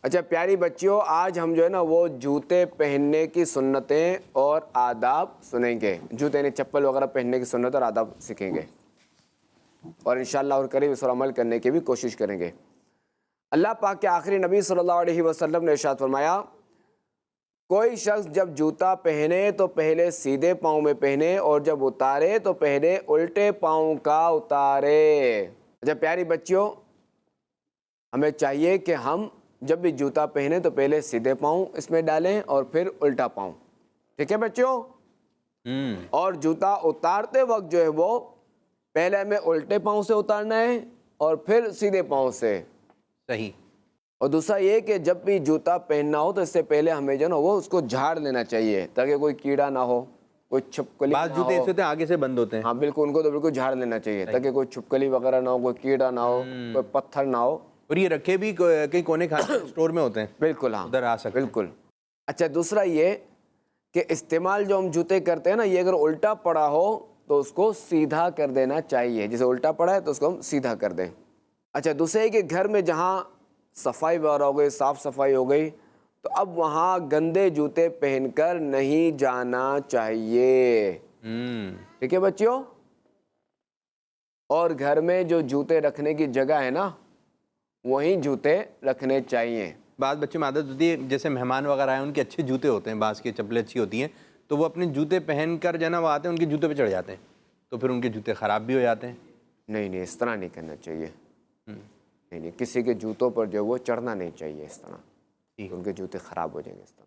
अच्छा प्यारी बच्चियों, आज हम जो है ना वो जूते पहनने की सुन्नतें और आदाब सुनेंगे। जूते यानी चप्पल वगैरह पहनने की सुन्नत और आदाब सीखेंगे और इंशाअल्लाह और करीब इस पर अमल करने की भी कोशिश करेंगे। अल्लाह पाक के आखिरी नबी सल्लल्लाहु अलैहि वसल्लम ने इरशाद फरमाया, कोई शख्स जब जूता पहने तो पहले सीधे पाँव में पहने और जब उतारे तो पहले उल्टे पाँव का उतारे। अच्छा प्यारी बच्चियों, हमें चाहिए कि हम जब भी जूता पहने तो पहले सीधे पाँव इसमें डालें और फिर उल्टा पाँव। ठीक है बच्चियों? और जूता उतारते वक्त जो है वो पहले हमें उल्टे पाँव से उतारना है और फिर सीधे पाँव से। सही। और दूसरा ये कि जब भी जूता पहनना हो तो इससे पहले हमें जो ना वो उसको झाड़ लेना चाहिए ताकि कोई कीड़ा ना हो, कोई छिपकली बात ना जूते हो। ऐसे होते हैं आगे से बंद होते हैं। हाँ बिल्कुल, उनको तो बिल्कुल झाड़ लेना चाहिए ताकि कोई छिपकली वगैरह ना हो, कोई कीड़ा ना हो, कोई पत्थर ना हो। और ये रखे भी कहीं कोने खाने स्टोर में होते हैं, बिल्कुल हाँ, उधर आ सकते हैं। बिल्कुल। अच्छा दूसरा ये कि इस्तेमाल जो हम जूते करते हैं ना, ये अगर उल्टा पड़ा हो तो उसको सीधा कर देना चाहिए। जैसे उल्टा पड़ा है तो उसको हम सीधा कर दें। अच्छा दूसरा ये कि घर में जहाँ सफाई वगैरह हो गई, साफ़ सफाई हो गई, तो अब वहाँ गंदे जूते पहनकर नहीं जाना चाहिए। ठीक है बच्चियों? और घर में जो जूते रखने की जगह है ना, वहीं जूते रखने चाहिए। बाद बच्चों में आदत होती है, जैसे मेहमान वगैरह आए उनके अच्छे जूते होते हैं, बास की चप्पलें अच्छी होती हैं, तो वो अपने जूते पहन कर जो ना वो आते हैं उनके जूते पे चढ़ जाते हैं, तो फिर उनके जूते ख़राब भी हो जाते हैं। नहीं नहीं, इस तरह नहीं करना चाहिए। नहीं नहीं, किसी के जूतों पर जो वो चढ़ना नहीं चाहिए इस तरह, ठीक। उनके जूते ख़राब हो जाएंगे इस तरह।